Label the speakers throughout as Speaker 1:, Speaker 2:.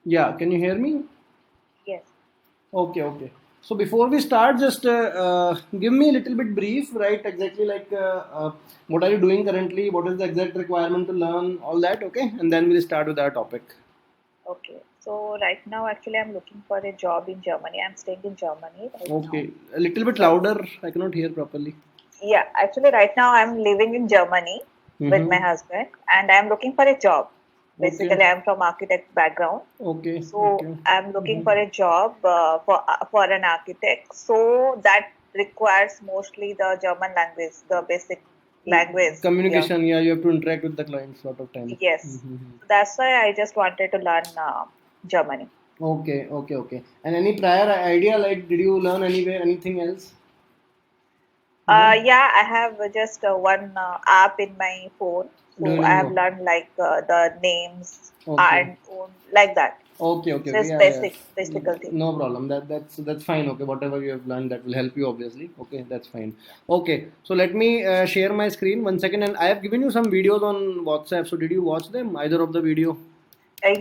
Speaker 1: Yeah, can you hear me?
Speaker 2: Yes.
Speaker 1: Okay. So before we start, just give me a little bit brief, right? Exactly like what are you doing currently? What is the exact requirement to learn? All that, okay? And then we'll start with our topic.
Speaker 2: Okay. So right now, actually, I'm looking for a job in Germany. I'm staying in Germany right now.
Speaker 1: Okay, a little bit
Speaker 2: So
Speaker 1: louder. I cannot hear properly.
Speaker 2: yeah, actually, right now I'm living in Germany with my
Speaker 1: Mm-hmm.
Speaker 2: husband, and I'm looking for a job.
Speaker 1: Okay.
Speaker 2: Basically, I'm from architect background,
Speaker 1: Okay.
Speaker 2: so
Speaker 1: Okay.
Speaker 2: I'm looking
Speaker 1: Mm-hmm.
Speaker 2: for a job for an architect. So that requires mostly the German language, the basic language. Yeah.
Speaker 1: Communication. Yeah, you have to interact with the clients a lot of time.
Speaker 2: Yes.
Speaker 1: Mm-hmm.
Speaker 2: So that's why I just wanted to learn Germany.
Speaker 1: Okay. And any prior idea, like, did you learn anywhere, anything else?
Speaker 2: Yeah, I have just one app in my phone,
Speaker 1: Do
Speaker 2: so
Speaker 1: you
Speaker 2: I have
Speaker 1: know?
Speaker 2: learned like the names
Speaker 1: Okay.
Speaker 2: and like that.
Speaker 1: Okay.
Speaker 2: So it's
Speaker 1: Yeah.
Speaker 2: basic thing.
Speaker 1: No problem. That's fine. Okay, whatever you have learned, that will help you obviously. Okay, that's fine. Okay, so let me share my screen 1 second, and I have given you some videos on WhatsApp. So did you watch them? Either of the video?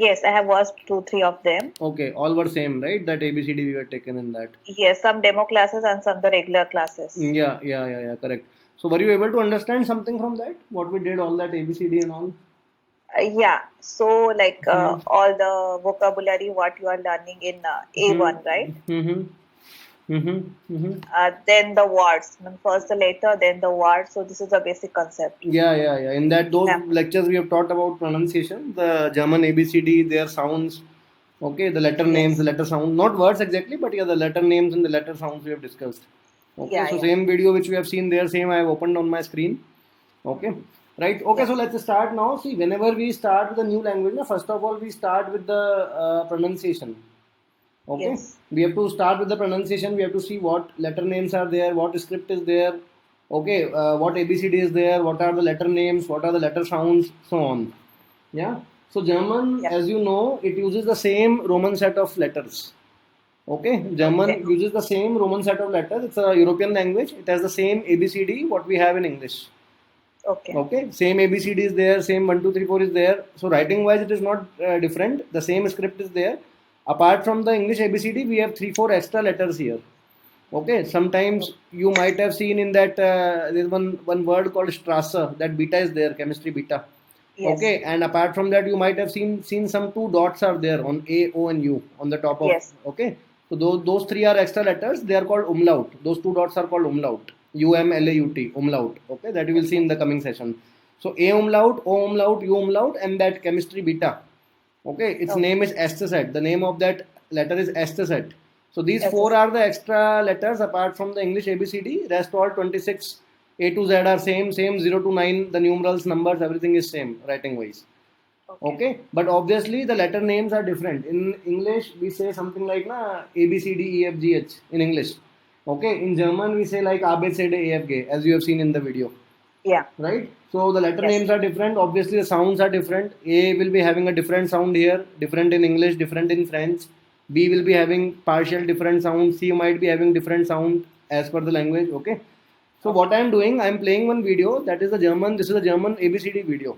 Speaker 2: Yes, I have watched two, three of them.
Speaker 1: Okay, all were same, right? That ABCD we were taken in that.
Speaker 2: Yes, some demo classes and some the regular classes.
Speaker 1: Yeah. Correct. So were you able to understand something from that? What we did, all that ABCD and all?
Speaker 2: Yeah, so like
Speaker 1: Hmm.
Speaker 2: all the vocabulary what you are learning in
Speaker 1: Hmm.
Speaker 2: A1, right?
Speaker 1: Hmm. Hmm. Hmm.
Speaker 2: Then the words, I mean, first the letter, then the word. So this is a basic concept.
Speaker 1: Yeah. In that those
Speaker 2: Example.
Speaker 1: lectures we have talked about pronunciation, the German ABCD, their sounds, okay, the letter names, the
Speaker 2: Yes.
Speaker 1: letter sound, not words exactly, but yeah, the letter names and the letter sounds we have discussed. Okay, so
Speaker 2: Yeah.
Speaker 1: same video which we have seen there, same I have opened on my screen. Okay, right. Okay, so
Speaker 2: Yes.
Speaker 1: let's start now. See, whenever we start with a new language, first of all we start with the pronunciation. Okay,
Speaker 2: Yes.
Speaker 1: we have to start with the pronunciation. We have to see what letter names are there, what script is there. Okay, what ABCD is there, what are the letter names, what are the letter sounds, so on. Yeah. So German,
Speaker 2: Yeah.
Speaker 1: as you know, it uses the same Roman set of letters. Okay,
Speaker 2: Okay.
Speaker 1: German uses the same Roman set of letters. It's a European language. It has the same ABCD what we have in English.
Speaker 2: Okay.
Speaker 1: Okay, same ABCD is there, same 1 2 3 4 is there. So writing wise, it is not different. The same script is there. Apart from the English ABCD, we have 3 4 extra letters here. Okay, sometimes
Speaker 2: Okay.
Speaker 1: you might have seen in that there's one word called Strasse. That beta is there, chemistry beta.
Speaker 2: Yes.
Speaker 1: Okay, and apart from that, you might have seen some two dots are there on A, O, and U on the top of.
Speaker 2: Yes.
Speaker 1: Okay, so those three are extra letters. They are called umlaut. Those two dots are called umlaut. UMLAUT umlaut. Okay, that you will see
Speaker 2: Okay.
Speaker 1: in the coming session. So A umlaut, O umlaut, U umlaut, and that chemistry beta. Okay, its
Speaker 2: Okay.
Speaker 1: name is Esteset. The name of that letter is Esteset. So these
Speaker 2: Yes.
Speaker 1: four
Speaker 2: Yes.
Speaker 1: are the extra letters apart from the English ABCD. Rest all 26 A to Z are same 0 to 9. The numerals, numbers, everything is same writing wise.
Speaker 2: Okay.
Speaker 1: Okay, but obviously the letter names are different. In English, we say something like na A B C D E F G H in English. Okay, in German we say like A B C D E F G, as you have seen in the video,
Speaker 2: Yeah.
Speaker 1: right? So the letter
Speaker 2: Yes.
Speaker 1: names are different. Obviously, the sounds are different. A will be having a different sound here, different in English, different in French. B will be having partial different sound. C might be having different sound as per the language. Okay. So what
Speaker 2: Okay.
Speaker 1: I am doing, I am playing one video. That is the German. This is the German ABCD video.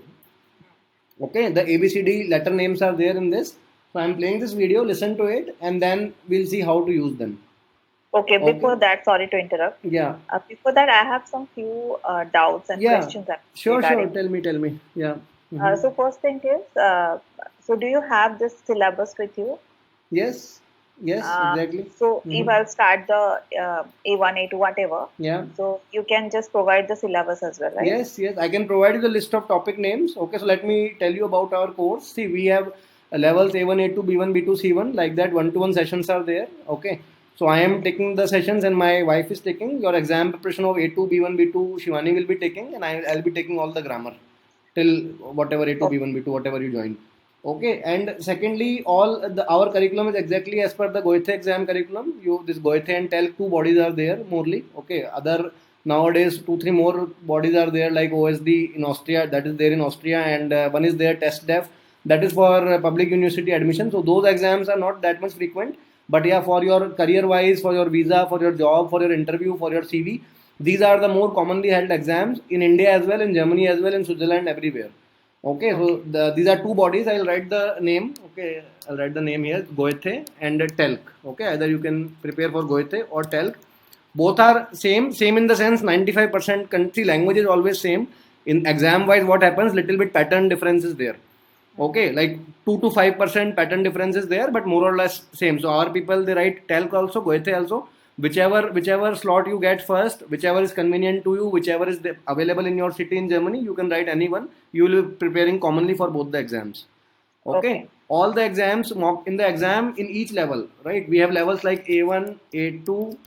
Speaker 1: Okay. The ABCD letter names are there in this. So I am playing this video. Listen to it, and then we'll see how to use them.
Speaker 2: Okay.
Speaker 1: Okay.
Speaker 2: Before that, sorry to interrupt.
Speaker 1: Yeah.
Speaker 2: Before that, I have some few doubts and
Speaker 1: Yeah.
Speaker 2: questions
Speaker 1: Sure.
Speaker 2: regarding.
Speaker 1: Tell me. Yeah. Mm-hmm.
Speaker 2: So first thing is, so do you have this syllabus with you?
Speaker 1: Yes,
Speaker 2: Uh,
Speaker 1: exactly.
Speaker 2: so if
Speaker 1: Mm-hmm.
Speaker 2: I'll start the A1, A2, whatever,
Speaker 1: Yeah.
Speaker 2: so you can just provide the syllabus as well, right?
Speaker 1: Yes. I can provide you the list of topic names. Okay, so let me tell you about our course. See, we have levels A1, A2, B1, B2, C1, like that. One-to-one sessions are there. Okay, so I am taking the sessions, and my wife is taking your exam preparation of A2, B1, B2. Shivani will be taking, and I'll be taking all the grammar till whatever A2,
Speaker 2: Okay.
Speaker 1: B1, B2, whatever you join. Okay, and secondly, our curriculum is exactly as per the Goethe exam curriculum. This Goethe and TELC two bodies are there morely. Okay, other nowadays 2 3 more bodies are there like OSD in Austria, that is there in Austria, and one is there test def, that is for public university admission. So those exams are not that much frequent, but yeah, for your career wise, for your visa, for your job, for your interview, for your CV, these are the more commonly held exams in India as well, in Germany as well, in Switzerland, everywhere. Okay, so these are two bodies. I'll write the name. Okay, I'll write the name here, Goethe and Telk. Okay, either you can prepare for Goethe or Telk. Both are same in the sense 95% country language is always same. In exam wise, what happens? Little bit pattern difference is there. Okay, like 2 to 5% pattern difference is there, but more or less same. So our people, they write Telk also, Goethe also. Whichever slot you get first, whichever is convenient to you, whichever is available in your city in Germany, you can write anyone. You will be preparing commonly for both the exams. Okay. All the exams in the exam in each level, right? We have levels like A1, A2,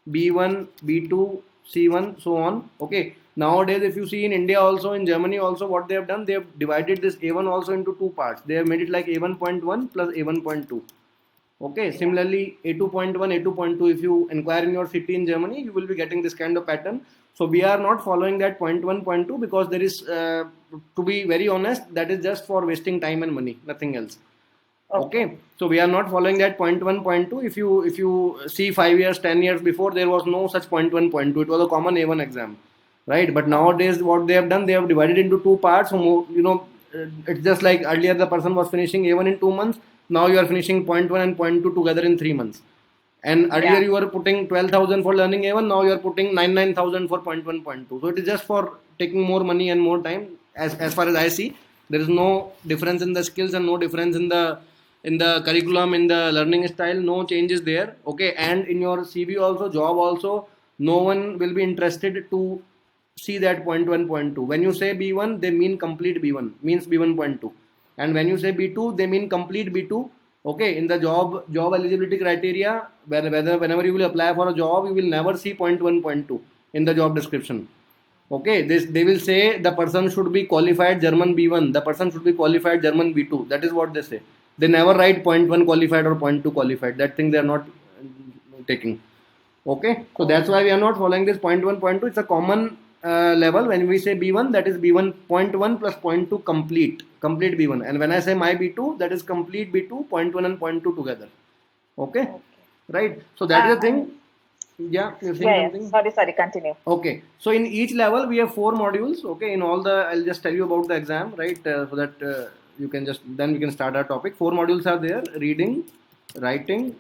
Speaker 1: B1, B2, C1, so on. Okay. Nowadays, if you see in India also, in Germany also, what they have done, they have divided this A1 also into two parts. They have made it like A1.1 plus A1.2. Okay. Yeah. Similarly, A2.1, A2.2, if you inquire in your city in Germany, you will be getting this kind of pattern. So we are not following that 0.1, 0.2 because there is, to be very honest, that is just for wasting time and money, nothing else. Okay. So we are not following that 0.1, 0.2. If you see 5 years, 10 years before, there was no such 0.1, 0.2. It was a common A1 exam, right? But nowadays, what they have done, they have divided into two parts. So it's just like earlier the person was finishing A1 in 2 months. Now you are finishing 0.1 and 0.2 together in 3 months. And earlier you were putting 12,000 for learning A1. Now you are putting 9,000 for 0.1, 0.2. So it is just for taking more money and more time. As far as I see, there is no difference in the skills and no difference in the curriculum, in the learning style. No changes there. Okay, and in your CV also, job also, no one will be interested to see that 0.1, 0.2. When you say B1, they mean complete B1, means B1.2. And when you say B2, they mean complete B2. Okay, in the job eligibility criteria, whenever you will apply for a job, you will never see 0.1, 0.2 in the job description. Okay, they will say the person should be qualified German B1, the person should be qualified German B2. That is what they say. They never write 0.1 qualified or 0.2 qualified. That thing they are not taking. Okay, so that's why we are not following this 0.1, 0.2. It's a common level. When we say B1, that is B1.1 plus 0.2 complete B1. And when I say my B2, that is complete B2, 0.1 and 0.2 together. Okay, right? So that is the thing. Yeah, you're saying something?
Speaker 2: Sorry, continue.
Speaker 1: Okay, so in each level we have 4 modules. Okay, in all the, I'll just tell you about the exam, right? So that you can then we can start our topic. 4 modules are there: reading, writing,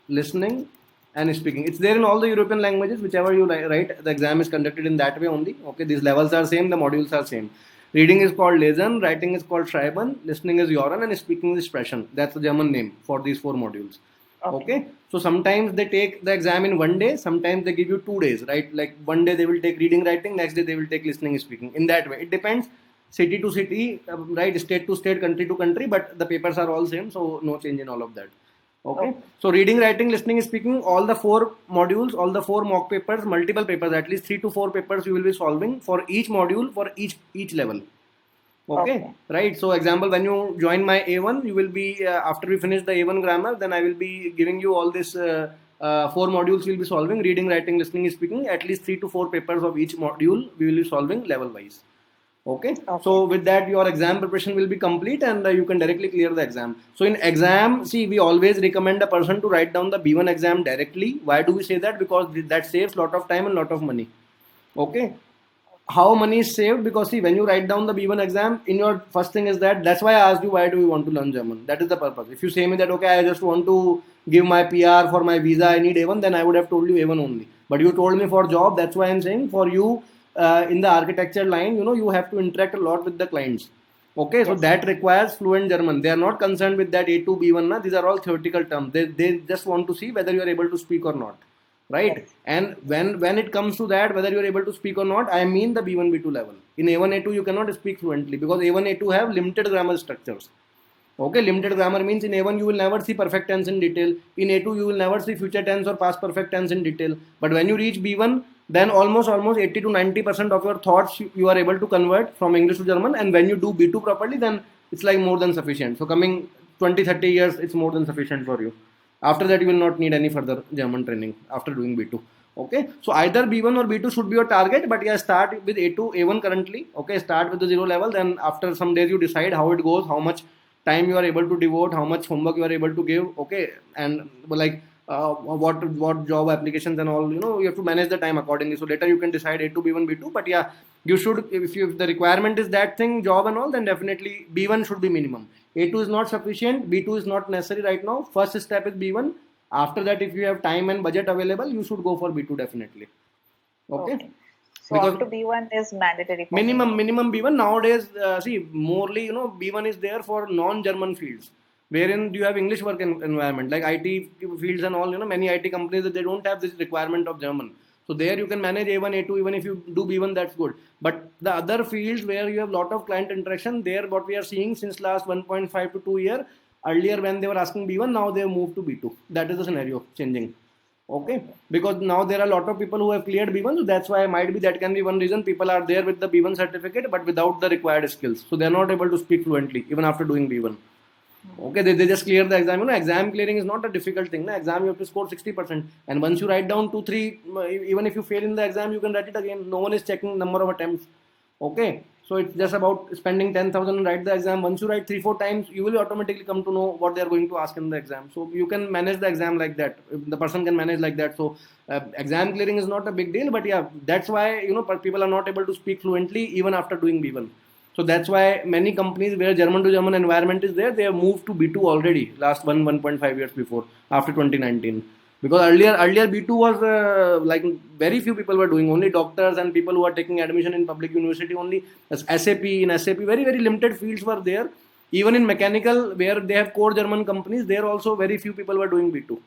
Speaker 1: listening, and speaking. It's there in all the European languages, whichever you write. The exam is conducted in that way only. Okay, these levels are same, the modules are same. Reading is called Lesen, writing is called Schreiben, listening is Hören, and speaking is Sprechen. That's the German name for these 4 modules. Okay. So sometimes they take the exam in 1 day, sometimes they give you 2 days, right? Like 1 day they will take reading, writing, next day they will take listening, speaking. In that way, it depends city to city, right? State to state, country to country, but the papers are all same, so no change in all of that. Okay. So reading, writing, listening, speaking, all the 4 modules, all the 4 mock papers, multiple papers, at least 3 to 4 papers you will be solving for each module for each level. Okay, right. So example, when you join my A1, you will be, after we finish the A1 grammar, then I will be giving you all this 4 modules we will be solving: reading, writing, listening, speaking. At least 3 to 4 papers of each module we will be solving level wise. Okay. So with that, your exam preparation will be complete and you can directly clear the exam. So in exam, see, we always recommend a person to write down the B1 exam directly. Why do we say that? Because that saves lot of time and lot of money. Okay. How money is saved? Because see, when you write down the B1 exam, in your first thing is that's why I asked you, why do you want to learn German? That is the purpose. If you say me that, okay, I just want to give my PR for my visa, I need A1, then I would have told you A1 only. But you told me for job, that's why I'm saying for you in the architecture line, you have to interact a lot with the clients. Okay, so that requires fluent German. They are not concerned with that A2, B1. These are all theoretical terms. They just want to see whether you are able to speak or not. Right? And when it comes to that, whether you are able to speak or not, I mean the B1, B2 level. In A1, A2, you cannot speak fluently because A1, A2 have limited grammar structures. Okay, limited grammar means in A1 you will never see perfect tense in detail. In A2 you will never see future tense or past perfect tense in detail. But when you reach B1, then almost 80 to 90% of your thoughts you are able to convert from English to German. And when you do B2 properly, then it's like more than sufficient. So coming 20-30 years, it's more than sufficient for you. After that, you will not need any further German training after doing B2. Okay, so either B1 or B2 should be your target, but yeah, start with A2, A1 currently. Okay, start with the 0 level. Then after some days, you decide how it goes, how much time you are able to devote, how much homework you are able to give. Okay, and like what job applications and all, you have to manage the time accordingly. So later you can decide A2, B1, B2. But yeah, you should, if the requirement is that thing, job and all, then definitely B1 should be minimum. A2 is not sufficient, B2 is not necessary right now. First step is B1. After that, if you have time and budget available, you should go for B2 definitely. Okay.
Speaker 2: So because up to B1 is mandatory for
Speaker 1: minimum B1 nowadays. See, morely, B1 is there for non-German fields, wherein you have English work environment, like IT fields and all. Many IT companies, they don't have this requirement of German. So there you can manage A1, A2. Even if you do B1, that's good. But the other fields where you have lot of client interaction, there what we are seeing since last 1.5 to 2 year. Earlier when they were asking B1, now they have moved to B2. That is the scenario changing. Okay, because now there are a lot of people who have cleared B1, so that's why might be that can be one reason people are there with the B1 certificate but without the required skills. So they are not able to speak fluently even after doing B1. Okay, they just clear the exam. Exam clearing is not a difficult thing. Exam you have to score 60%, and once you write down 2-3, even if you fail in the exam, you can write it again. No one is checking number of attempts. Okay, so it's just about spending 10,000 and write the exam. Once you write 3-4 times, you will automatically come to know what they are going to ask in the exam. So you can manage the exam like that. The person can manage like that. So exam clearing is not a big deal. But yeah, that's why people are not able to speak fluently even after doing B1. So that's why many companies where German to German environment is there, they have moved to B2 already last 1.5 years before, after 2019. Because earlier B2 was like very few people were doing, only doctors and people who are taking admission in public university only. SAP, very, very limited fields were there. Even in mechanical, where they have core German companies, there also very few people were doing B2.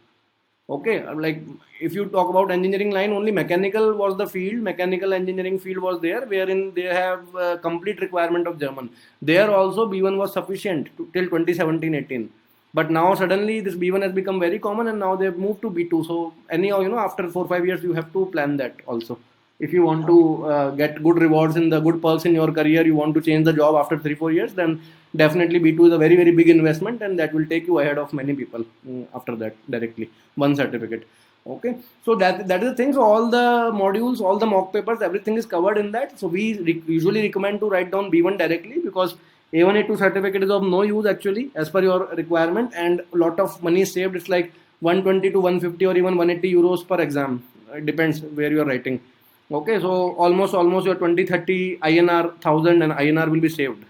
Speaker 1: Okay, like if you talk about engineering line, only mechanical was the field, mechanical engineering field was there, wherein they have complete requirement of German. There also B1 was sufficient till 2017-18. But now suddenly this B1 has become very common and now they have moved to B2. So anyhow, after 4-5 years, you have to plan that also. If you want to get good rewards in the good perks in your career, you want to change the job after 3-4 years, then definitely B2 is a very, very big investment and that will take you ahead of many people after that directly. One certificate. Okay, so that is the thing. So all the modules, all the mock papers, everything is covered in that. So we usually recommend to write down B1 directly, because A1, A2 certificate is of no use actually as per your requirement, and a lot of money is saved. It's like 120 to 150 or even 180 euros per exam. It depends where you are writing. Okay, so almost your 20-30 INR 1000 and INR will be saved.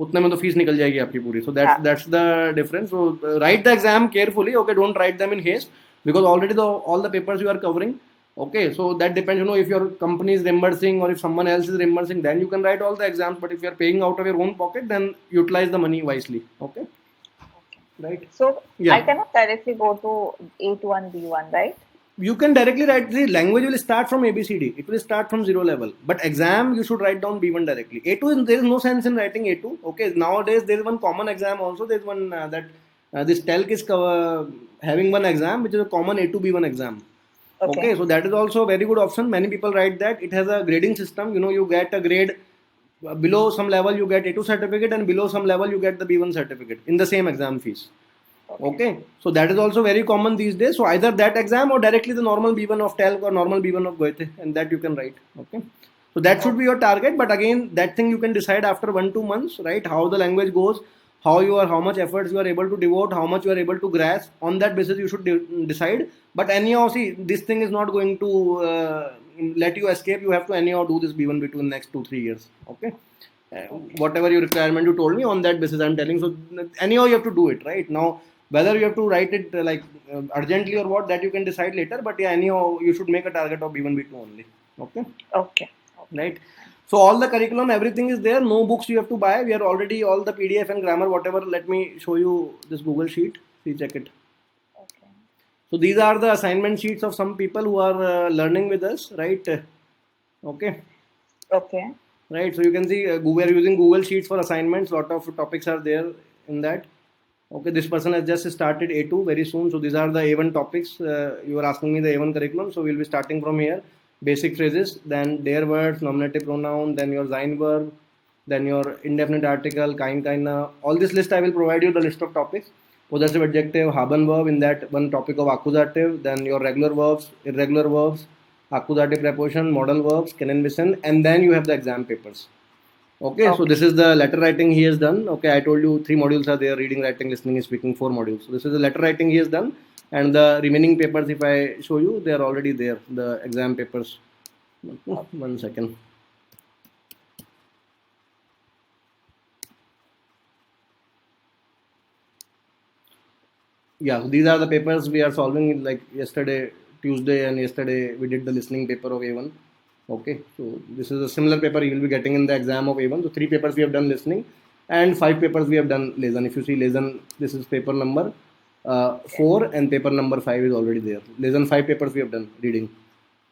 Speaker 1: उतने में तो fees निकल जाएगी आपकी पूरी. So that's the difference. So write the exam carefully. Okay, don't write them in haste, because already all the papers you are covering. Okay, so that depends, if your company is reimbursing or if someone else is reimbursing, then you can write all the exams. But if you are paying out of your own pocket, then utilize the money wisely. Okay. Right.
Speaker 2: So yeah. I cannot directly go to A2 and B1, right?
Speaker 1: You can directly write. The language will start from ABCD. It will start from 0 level. But exam, you should write down B1 directly. A2, there is no sense in writing A2. Okay, nowadays there is one common exam also. There is one this TELC is having one exam which is a common A2 B1 exam. Okay, so that is also a very good option. Many people write that. It has a grading system. You get a grade below some level, you get A2 certificate, and below some level, you get the B1 certificate in the same exam fees. Okay, so that is also very common these days. So either that exam or directly the normal B1 of TELC or normal B1 of Goethe, and that you can write. Okay, so that should be your target. But again, that thing you can decide after 1-2 months, right? How the language goes, how much efforts you are able to devote, how much you are able to grasp. On that basis, you should decide. But anyhow, see, this thing is not going to let you escape. You have to anyhow do this B1, B2 in the next 2-3 years. Okay. Whatever your requirement you told me, on that basis I'm telling. So anyhow you have to do it right now. Whether you have to write it urgently or what, that you can decide later. But yeah, anyhow you should make a target of B1, B2 only.
Speaker 2: Okay.
Speaker 1: Right. So all the curriculum, everything is there. No books you have to buy. We are already all the PDF and grammar, whatever. Let me show you this Google sheet. See, check it.
Speaker 2: Okay.
Speaker 1: So these are the assignment sheets of some people who are learning with us, right? Okay.
Speaker 2: Okay.
Speaker 1: Right. So you can see we are using Google Sheets for assignments. Lot of topics are there in that. Okay. This person has just started A2 very soon. So these are the A1 topics. You are asking me the A1 curriculum. So we'll be starting from here. Basic phrases, then der words, nominative pronoun, then your sein verb, then your indefinite article, kind, all this list I will provide you the list of topics. Possessive adjective, haben verb, in that one topic of accusative, then your regular verbs, irregular verbs, accusative preposition, modal verbs, can be sent, and then you have the exam papers. Okay, so this is the letter writing he has done. Okay, I told you 3 modules are there: reading, writing, listening, and speaking. 4 modules. So this is the letter writing he has done. And the remaining papers, if I show you, they are already there, the exam papers. 1 second. Yeah, so these are the papers we are solving. Like yesterday, Tuesday, and yesterday we did the listening paper of A1. Okay, so this is a similar paper you will be getting in the exam of A1. So 3 papers we have done listening, and 5 papers we have done lesson. If you see lesson, this is paper number 4, and paper number 5 is already there. Lesson 5 papers we have done reading.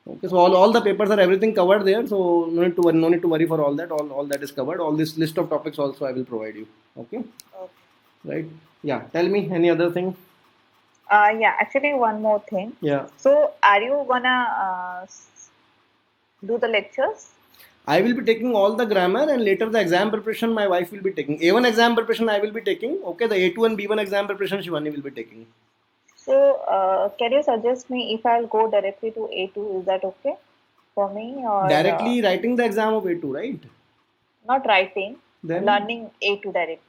Speaker 1: Okay, so all the papers are everything covered there. So no need to worry for all that. All that is covered. All this list of topics also I will provide you. Okay. Right. Yeah. Tell me any other thing.
Speaker 2: Yeah, actually one more thing.
Speaker 1: Yeah.
Speaker 2: So are you gonna do the lectures?
Speaker 1: I will be taking all the grammar, and later the exam preparation my wife will be taking. A1 exam preparation I will be taking. Okay, the A2 and B1 exam preparation Shivani will be taking.
Speaker 2: So can you suggest me if I'll go directly to A2? Is that okay for me? Or
Speaker 1: directly writing the exam of A2, right?
Speaker 2: Not writing.
Speaker 1: Then
Speaker 2: learning A2 directly.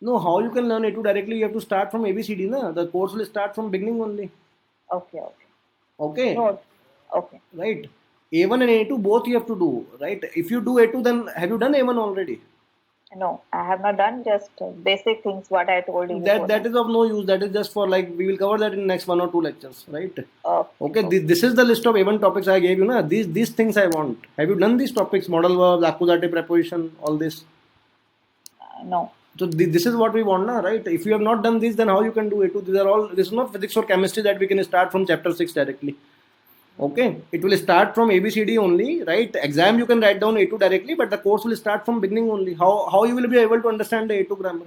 Speaker 1: No, how you can learn A2 directly? You have to start from ABCD, na? The course will start from beginning only.
Speaker 2: Okay.
Speaker 1: Okay.
Speaker 2: No. Okay.
Speaker 1: Right. A1 and A2 both you have to do, right? If you do A2, then have you done A1 already?
Speaker 2: No, I have not done, just basic things what I told you.
Speaker 1: That is of no use. That is just for, like, we will cover that in next 1 or 2 lectures, right? Okay. This is the list of A1 topics I gave you, na? These things I want. Have you done these topics? Modal verbs, accusatory preposition, all this?
Speaker 2: No.
Speaker 1: So this is what we want, na, right? If you have not done this, then how you can do A2? This is not physics or chemistry that we can start from chapter 6 directly. Okay, it will start from ABCD only, right? Exam you can write down A2 directly, but the course will start from beginning only. How you will be able to understand the A2 grammar?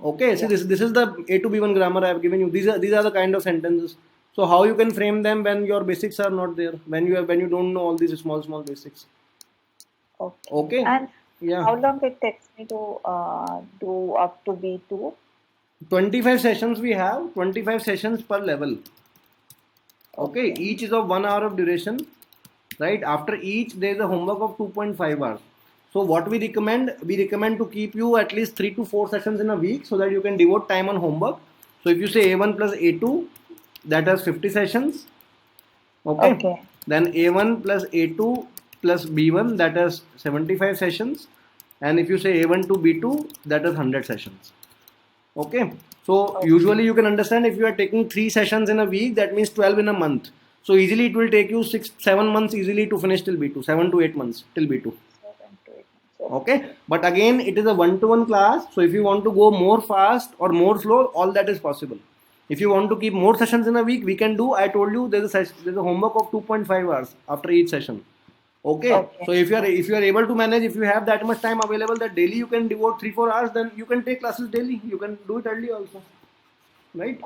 Speaker 1: Okay. See, this is the A2 B1 grammar I have given you. These are the kind of sentences. So how you can frame them when your basics are not there, when you don't know all these small basics. Okay.
Speaker 2: And
Speaker 1: yeah,
Speaker 2: how long it takes me to do up to B2?
Speaker 1: 25 sessions we have. 25 sessions per level. Okay, each is of 1 hour of duration, right? After each, there is a homework of 2.5 hours. So what we recommend to keep you at least 3 to 4 sessions in a week, so that you can devote time on homework. So if you say A1 plus A2, that has 50 sessions. Okay. Then A1 plus A2 plus B1, that has 75 sessions. And if you say A1 to B2, that is 100 sessions. Okay. So usually you can understand, if you are taking 3 sessions in a week, that means 12 in a month. So easily it will take you 7 months easily to finish till B2, 7 to 8 months till B2. Okay. But again, it is a 1-to-1 class. So if you want to go more fast or more slow, all that is possible. If you want to keep more sessions in a week, we can do. I told you there's a homework of 2.5 hours after each session. Okay. So if you are able to manage, if you have that much time available that daily you can devote 3-4 hours, then you can take classes daily. You can do it early also, right?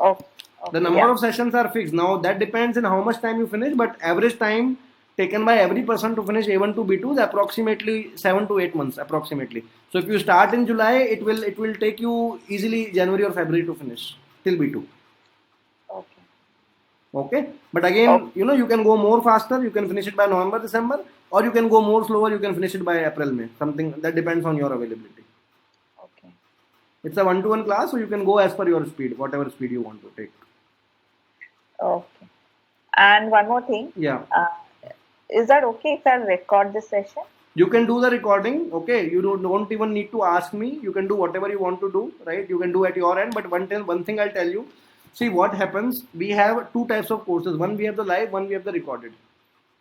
Speaker 1: The number of sessions are fixed. Now that depends on how much time you finish, but average time taken by every person to finish A1 to B2 is approximately 7 to 8 months approximately. So if you start in July, it will take you easily January or February to finish till B2. Okay. But again, you can go more faster. You can finish it by November, December, or you can go more slower. You can finish it by April, May. Something that depends on your availability. Okay. It's a 1-to-1 class, so you can go as per your speed, whatever speed you want to take.
Speaker 2: Okay. And one more thing.
Speaker 1: Yeah.
Speaker 2: Is that okay if I record this session?
Speaker 1: You can do the recording. Okay. You don't even need to ask me. You can do whatever you want to do, right? You can do at your end. But one thing I'll tell you. See what happens. We have 2 types of courses. One we have the live, one we have the recorded.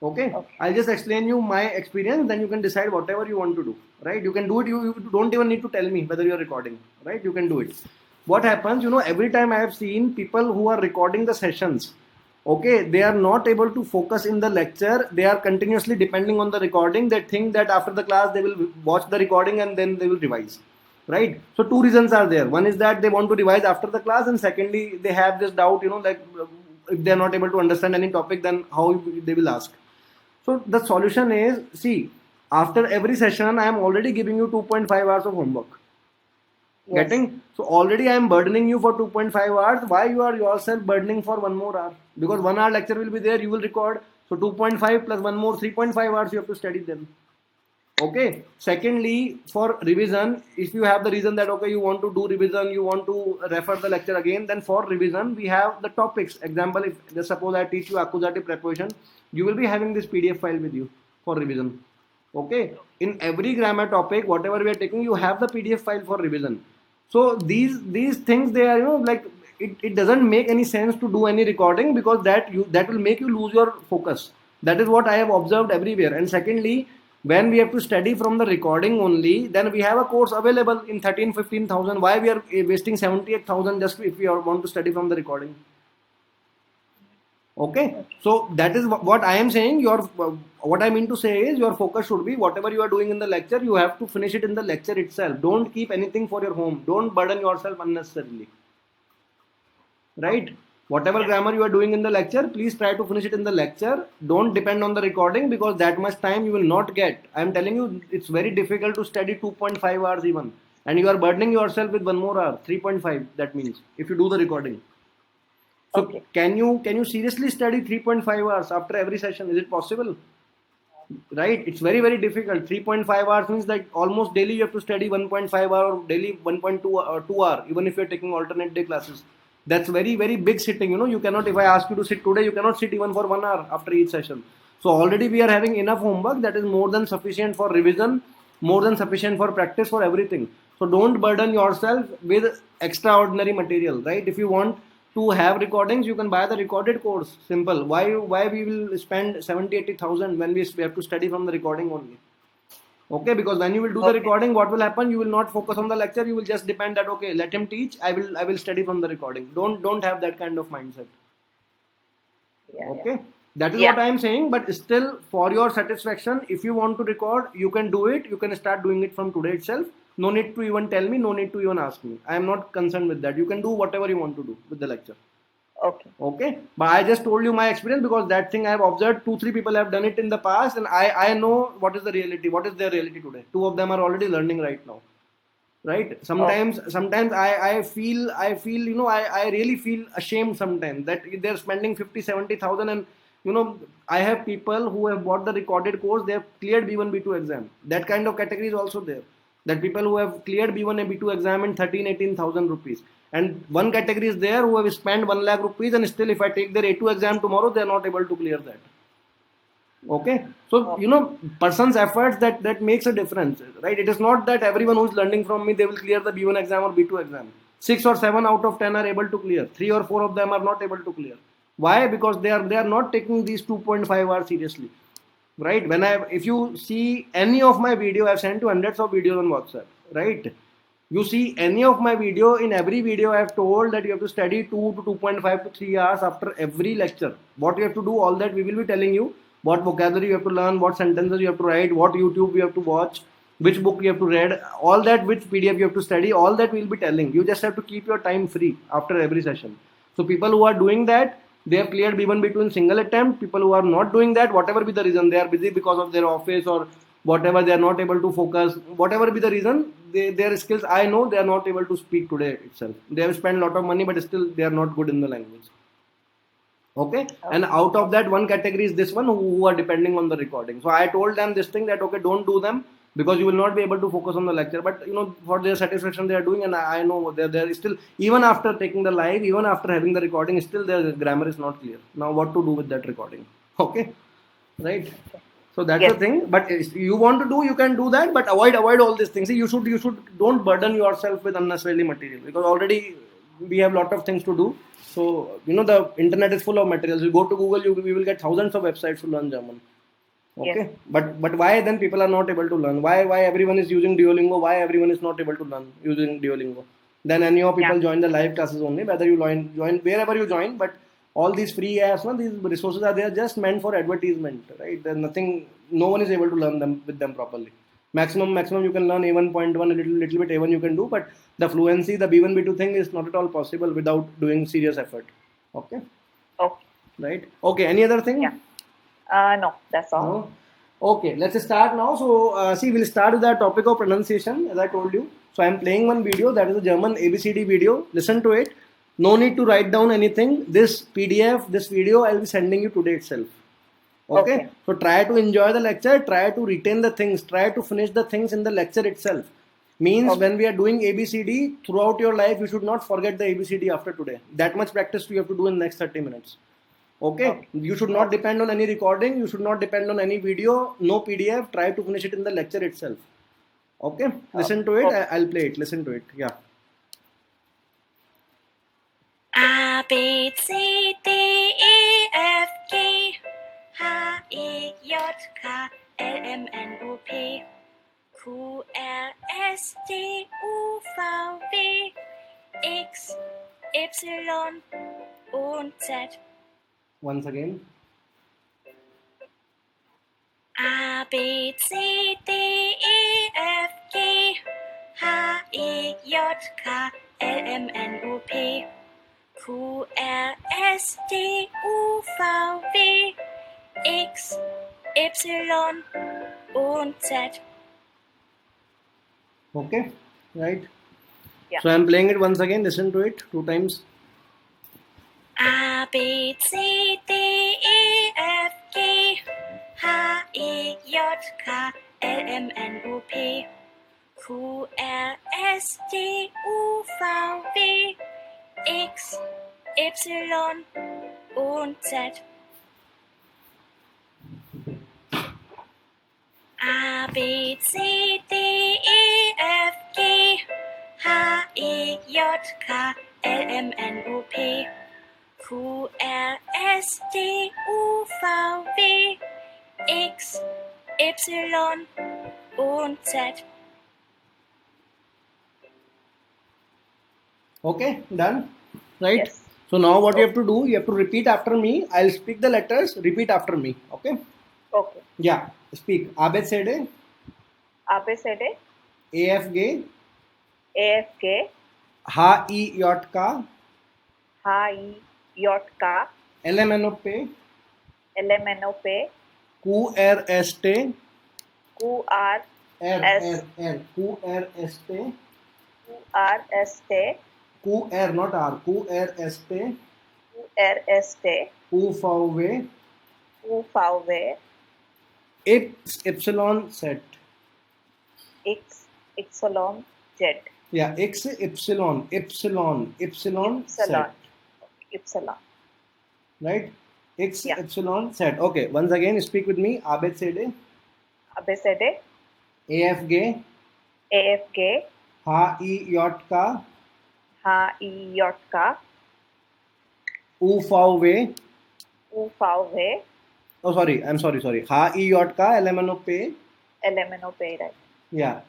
Speaker 1: Okay. I'll just explain you my experience. Then you can decide whatever you want to do. Right? You can do it. You don't even need to tell me whether you're recording. Right? You can do it. What happens? Every time I have seen people who are recording the sessions. Okay, they are not able to focus in the lecture. They are continuously depending on the recording. They think that after the class they will watch the recording and then they will revise. Right? So 2 reasons are there. One is that they want to revise after the class, and secondly, they have this doubt, like if they are not able to understand any topic, then how they will ask. So the solution is, see, after every session, I am already giving you 2.5 hours of homework. Yes. Getting? So already I am burdening you for 2.5 hours. Why you are yourself burdening for 1 more hour? Because 1 hour lecture will be there, you will record. So 2.5 plus 1 more, 3.5 hours you have to study them. Okay. Secondly, for revision, if you have the reason that okay, you want to do revision, you want to refer the lecture again, then for revision we have the topics. Example, if just suppose I teach you accusative preposition, you will be having this PDF file with you for revision. Okay. In every grammar topic, whatever we are taking, you have the PDF file for revision. So these things, they are, like, it doesn't make any sense to do any recording, because that will make you lose your focus. That is what I have observed everywhere. And secondly, when we have to study from the recording only, then we have a course available in 13,000-15,000. Why we are wasting 78,000 just if we want to study from the recording? Okay, so that is what I am saying. What I mean to say is, your focus should be whatever you are doing in the lecture, you have to finish it in the lecture itself. Don't keep anything for your home. Don't burden yourself unnecessarily. Right? Whatever grammar you are doing in the lecture, please try to finish it in the lecture. Don't depend on the recording, because that much time you will not get. I am telling you, it's very difficult to study 2.5 hours even, and you are burdening yourself with 1 more hour, 3.5. That means if you do the recording. So
Speaker 2: Okay.
Speaker 1: can you seriously study 3.5 hours after every session? Is it possible? Right? It's very, very difficult. 3.5 hours means that almost daily you have to study 1.5 hour, or daily 1.2 or 2 hour, even if you're taking alternate day classes. That's very, very big sitting. You cannot, if I ask you to sit today, you cannot sit even for 1 hour after each session. So already we are having enough homework that is more than sufficient for revision, more than sufficient for practice, for everything. So don't burden yourself with extraordinary material, right? If you want to have recordings, you can buy the recorded course. Simple. Why we will spend 70-80,000 when we have to study from the recording only? Okay, because when you will do the recording, what will happen? You will not focus on the lecture. You will just depend that okay, let him teach. I will study from the recording. Don't have that kind of mindset. Okay, that is what I am saying. But still, for your satisfaction, if you want to record, you can do it. You can start doing it from today itself. No need to even tell me. No need to even ask me. I am not concerned with that. You can do whatever you want to do with the lecture. Okay. But I just told you my experience, because that thing I have observed 2-3 people have done it in the past, and I know what is the reality. What is their reality today? 2 of them are already learning right now. Right? Sometimes I feel I really feel ashamed sometimes that they're spending 50-70,000, and I have people who have bought the recorded course, they have cleared B1 B2 exam. That kind of category is also there. That people who have cleared B1 and B2 exam in 13,000-18,000 rupees. And one category is there who have spent 1 lakh rupees, and still if I take their A2 exam tomorrow, they are not able to clear that. Okay, so person's efforts, that makes a difference, right? It is not that everyone who is learning from me, they will clear the B1 exam or B2 exam. 6 or 7 out of 10 are able to clear. 3 or 4 of them are not able to clear. Why? Because they are not taking these 2.5 hours seriously, right? If you see any of my video, I've sent you hundreds of videos on WhatsApp, right? You see any of my video, in every video I have told that you have to study 2 to 2.5 to 3 hours after every lecture. What you have to do, all that we will be telling you. What vocabulary you have to learn, what sentences you have to write, what YouTube you have to watch, which book you have to read, all that, which PDF you have to study, all that we will be telling. You just have to keep your time free after every session. So people who are doing that, they have cleared B1, B2 in single attempt. People who are not doing that, whatever be the reason, they are busy because of their office or whatever, they are not able to focus, whatever be the reason, their skills, I know they are not able to speak today itself. They have spent a lot of money, but still they are not good in the language. Okay, and out of that, one category is this one who are depending on the recording. So I told them this thing that okay, don't do them, because you will not be able to focus on the lecture. But for their satisfaction, they are doing, and I know they're still, even after taking the live, even after having the recording, still their grammar is not clear. Now what to do with that recording? Okay, right? So that's the thing. But if you want to do, you can do that, but avoid all these things. See, you should don't burden yourself with unnecessarily material, because already we have a lot of things to do. So the internet is full of materials. You go to Google, we will get thousands of websites to learn German. Okay, but why then people are not able to learn? Why everyone is using Duolingo? Why everyone is not able to learn using Duolingo? Then any of people join the live classes only. Whether you join wherever you join, but all these free apps, these resources are there just meant for advertisement, right? There's nothing. No one is able to learn them with them properly. Maximum you can learn A1.1, a little bit A1 you can do, but the fluency, the B1 B2 thing is not at all possible without doing serious effort. Okay. Right. Okay. Any other thing?
Speaker 2: No, that's all.
Speaker 1: No? Okay, let's start now. So see, we'll start with the topic of pronunciation, as I told you. So I'm playing one video, that is a German ABCD video. Listen to it. No need to write down anything. This PDF, this video, I'll be sending you today itself. Okay. So try to enjoy the lecture, try to retain the things, try to finish the things in the lecture itself. Means when we are doing ABCD throughout your life, you should not forget the ABCD after today. That much practice you have to do in next 30 minutes. Okay. You should not depend on any recording. You should not depend on any video. No PDF. Try to finish it in the lecture itself. Okay. Listen to it. I'll play it. Listen to it. Yeah.
Speaker 3: A, B, C, D, E, F, G, H, I, J, K, L, M, N, O, P, Q, R, S, T, U, V, W, X, Y und Z.
Speaker 1: Once again.
Speaker 3: A, B, C, D, E, F, G, H, I, J, K, L, M, N, O, P, Q, R, S, T, U, V, W, X, Y und Z.
Speaker 1: Okay. Right.
Speaker 2: Yeah.
Speaker 1: So I'm playing it once again. Listen to it 2 times.
Speaker 3: A, B, C, D, E, F, G, H, I, J, K, L, M, N, O, P, Q, R, S, T, U, V, W, X, Y und Z. A, B, C, D, E, F, G, H, I, J, K, L, M, N, O, P, Q, R, S, T, U, V, W, X, Y und Z.
Speaker 1: Okay, done. Right?
Speaker 2: Yes.
Speaker 1: So now what you have to do, you have to repeat after me. I'll speak the letters, repeat after me. Okay?
Speaker 2: Okay.
Speaker 1: Yeah. Speak. ABCD,
Speaker 2: ABCD,
Speaker 1: AFG,
Speaker 2: AFK,
Speaker 1: HIJK,
Speaker 2: HIJK,
Speaker 1: LMNOP,
Speaker 2: LMNOP,
Speaker 1: QRST,
Speaker 2: QRS,
Speaker 1: QRST,
Speaker 2: QRST,
Speaker 1: QR not R, QRST,
Speaker 2: QRST,
Speaker 1: UVW,
Speaker 2: UVW,
Speaker 1: XY set.
Speaker 2: X, Y, Z.
Speaker 1: Yeah, XY set.
Speaker 2: Y.
Speaker 1: Right? X,
Speaker 2: Yeah.
Speaker 1: Y, set. Okay, once again, speak with me. ABCD,
Speaker 2: ABCD,
Speaker 1: AFG,
Speaker 2: AFK,
Speaker 1: HIJK,
Speaker 2: HIJK,
Speaker 1: UVW.
Speaker 2: UVW,
Speaker 1: Oh, sorry. I'm sorry. HIJK, LMNOP.
Speaker 2: LMNOP, right?
Speaker 1: Yeah.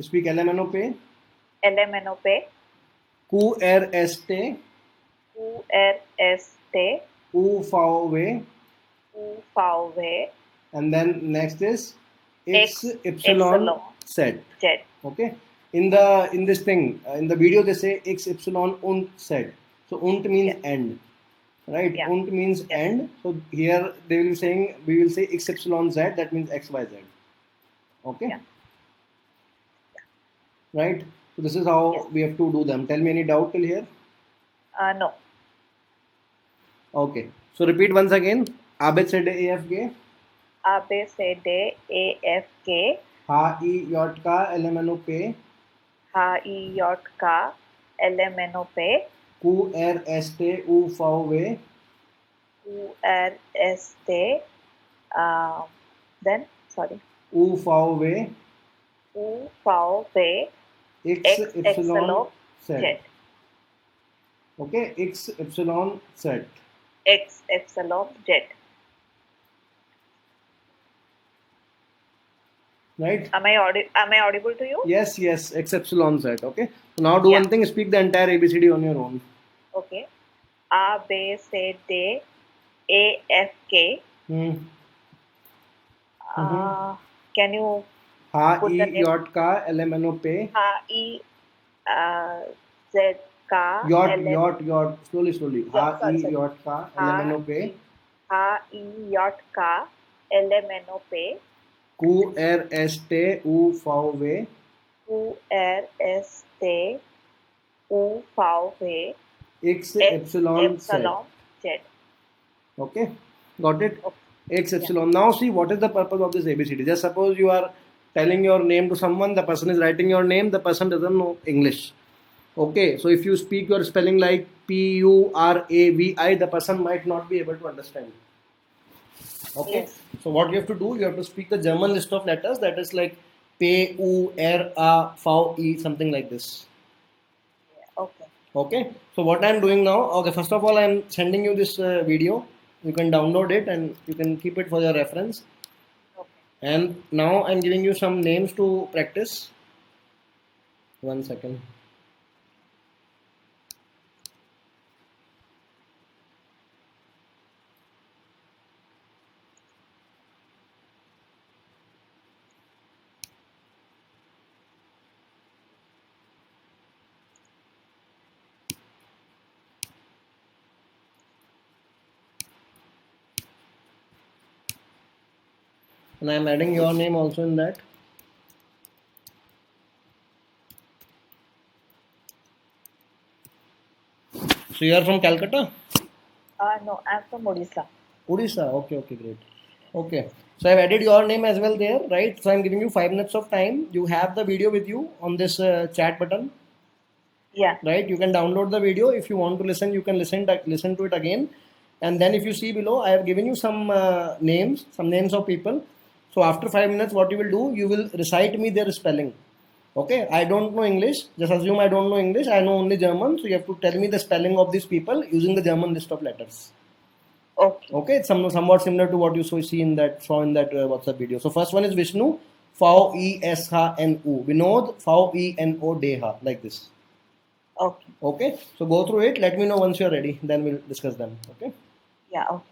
Speaker 1: Speak LMNOP.
Speaker 2: LMNOP,
Speaker 1: QRST,
Speaker 2: QRST,
Speaker 1: UVW.
Speaker 2: UVW,
Speaker 1: And then next is
Speaker 2: XY,
Speaker 1: set.
Speaker 2: Z.
Speaker 1: Okay. In this thing, in the video they say XY und set. So und means end. Right?
Speaker 2: Yeah.
Speaker 1: Und means end. So here they will be saying, we will say XYZ, that means XYZ. Okay?
Speaker 2: Yeah.
Speaker 1: Right? So this is how we have to do them. Tell me any doubt till here?
Speaker 2: No.
Speaker 1: Okay. So repeat once again. ABCD AFG,
Speaker 2: ABCD, AFK,
Speaker 1: HIJK, LMNOP,
Speaker 2: HIJK, LMNOP,
Speaker 1: QRST, UVW,
Speaker 2: QRST, then, sorry,
Speaker 1: UVW,
Speaker 2: UVW,
Speaker 1: XY
Speaker 2: Z.
Speaker 1: set. Okay, XY set.
Speaker 2: XY, Z.
Speaker 1: Right?
Speaker 2: Am I audible to you?
Speaker 1: Yes, XY set. Okay. So now do one thing, speak the entire ABCD on your own.
Speaker 2: Okay. ABCD, AFK. Can you put the name?
Speaker 1: HIJK, LMNOP.
Speaker 2: HIZK,
Speaker 1: Yacht. Slowly. HIJK, LMNOP.
Speaker 2: HIJK, LMNOP,
Speaker 1: QRST, UVW.
Speaker 2: QRST, UVW,
Speaker 1: XY set.
Speaker 2: Z.
Speaker 1: Okay. Got it? X epsilon. Now see what is the purpose of this ABCD. Just suppose you are telling your name to someone, the person is writing your name, the person doesn't know English. Okay, so if you speak your spelling like Puravi, the person might not be able to understand. Okay,
Speaker 2: Yes.
Speaker 1: so what you have to do, you have to speak the German list of letters, that is like P, U, R, A, V, E, something like this.
Speaker 2: Okay.
Speaker 1: Okay, so what I am doing now, okay, first of all I am sending you this video. You can download it and you can keep it for your reference.
Speaker 2: Okay.
Speaker 1: And now I am giving you some names to practice. 1 second. And I am adding your name also in that. So you are from Calcutta?
Speaker 2: No, I'm from Odisha.
Speaker 1: Odisha, okay, great. Okay, so I've added your name as well there, right? So I'm giving you 5 minutes of time. You have the video with you on this chat button,
Speaker 2: Yeah.
Speaker 1: right? You can download the video. If you want to listen, you can listen to it again. And then if you see below, I have given you some names of people. So after 5 minutes, what you will do, you will recite me their spelling. Okay, I don't know English. Just assume I don't know English. I know only German. So you have to tell me the spelling of these people using the German list of letters.
Speaker 2: Okay.
Speaker 1: Okay, it's somewhat similar to what you saw in that WhatsApp video. So first one is Vishnu, V-E-S-H-N-U. Vinod, V-E-N-O-D-H, like this.
Speaker 2: Okay.
Speaker 1: Okay, so go through it. Let me know once you're ready. Then we'll discuss them. Okay.
Speaker 2: Yeah. Okay.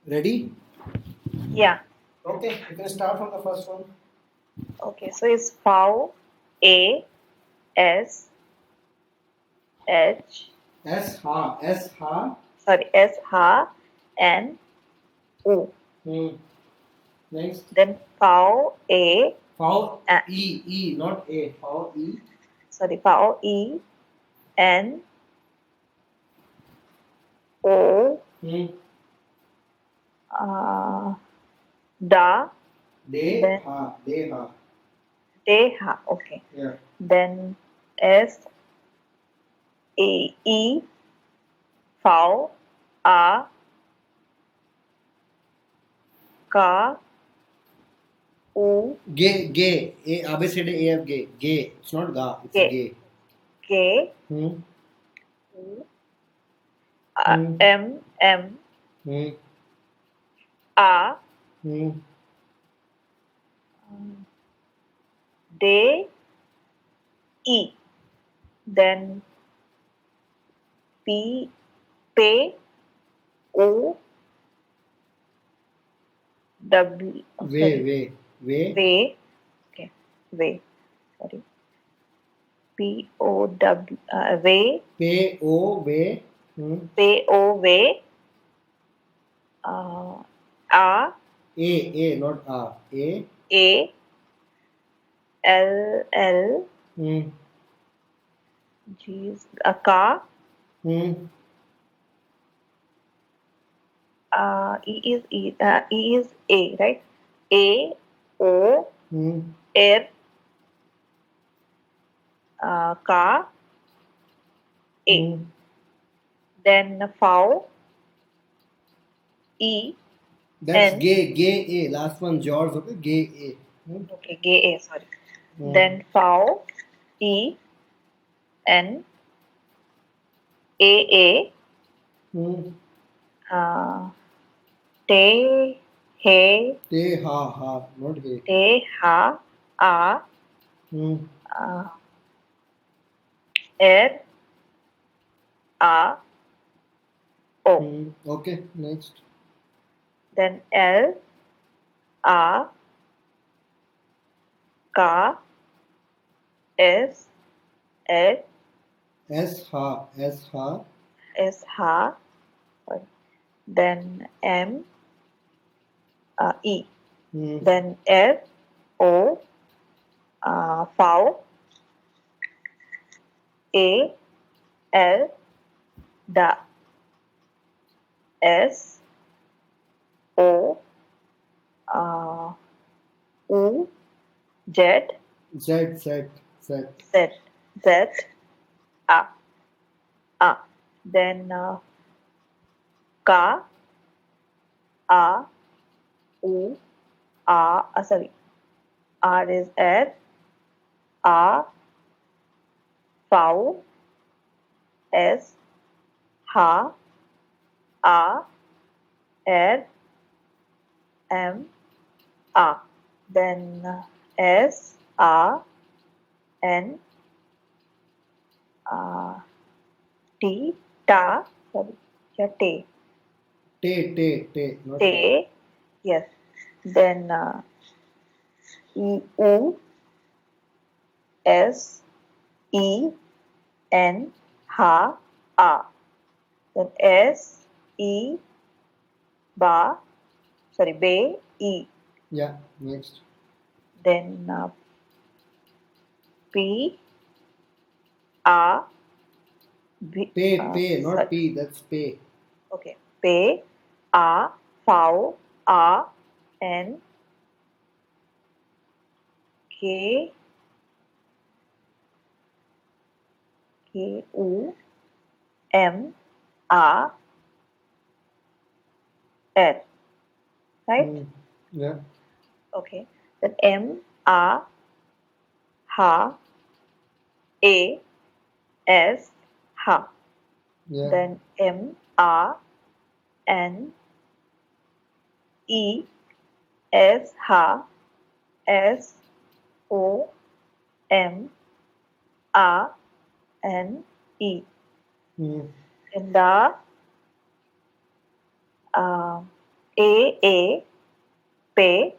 Speaker 1: Ready?
Speaker 2: Yeah.
Speaker 1: Okay, you can start from the first one.
Speaker 2: Okay. So it's V A S H.
Speaker 1: S ha. S ha.
Speaker 2: Sorry, S H N O.
Speaker 1: Next.
Speaker 2: Then V A.
Speaker 1: Foul E E not A. Foul E.
Speaker 2: Sorry, V E N O. Da.
Speaker 1: De ha. De ha.
Speaker 2: Deha. Okay.
Speaker 1: Yeah.
Speaker 2: Then S A E. V A. Ka. U.
Speaker 1: Gay. Gay. A. ABCD A F gay. Gay. It's not ga. It's
Speaker 2: Gay.
Speaker 1: gay.
Speaker 2: K.
Speaker 1: Hmm.
Speaker 2: U. M. M. A. D. E. Then P. P. O. W.
Speaker 1: Way.
Speaker 2: Way. Okay. Way. Sorry. P. O. W. Way.
Speaker 1: P O way.
Speaker 2: P. O. Way. A.
Speaker 1: A not A. A.
Speaker 2: A. L. L. G. Ka. E is E. E is A, right? A. O. R. Ka. A. Then V. E.
Speaker 1: That's
Speaker 2: N.
Speaker 1: gay A. Last one George. Okay, gay A.
Speaker 2: Okay, gay A. Sorry. Then V. E. N. A. Te. He.
Speaker 1: Te ha not he.
Speaker 2: Te. Ha. A. R. A. O.
Speaker 1: Okay, next.
Speaker 2: Then L. A. Ka. S. H.
Speaker 1: S ha.
Speaker 2: S. Ha. Then M. E. Then F. O. V. A. L. Da. S. O. U. Z.
Speaker 1: Z.
Speaker 2: Z. Z. A. A. Then Ka. A. U. Sorry. R is R. A. V. S. Ha. A. R. M. A. Then S. A. N. T. Ta. Sorry. Yeah, T.
Speaker 1: Te. Not
Speaker 2: T. Yes. Then E. U. S. E. N. Ha. A. Then S. E. Ba. Sorry. Be. E.
Speaker 1: Yeah, next.
Speaker 2: Then P. A. B.
Speaker 1: Pay, not
Speaker 2: sorry.
Speaker 1: P. That's pay.
Speaker 2: Okay. P. A. V. A. N. K. K. U. M. A. R. Right?
Speaker 1: Yeah.
Speaker 2: Okay. Then M. A. Ha. A. S. Ha.
Speaker 1: Yeah.
Speaker 2: Then M. A. N. E. S. Ha. S. O. M. A. N. E. And the A, pe,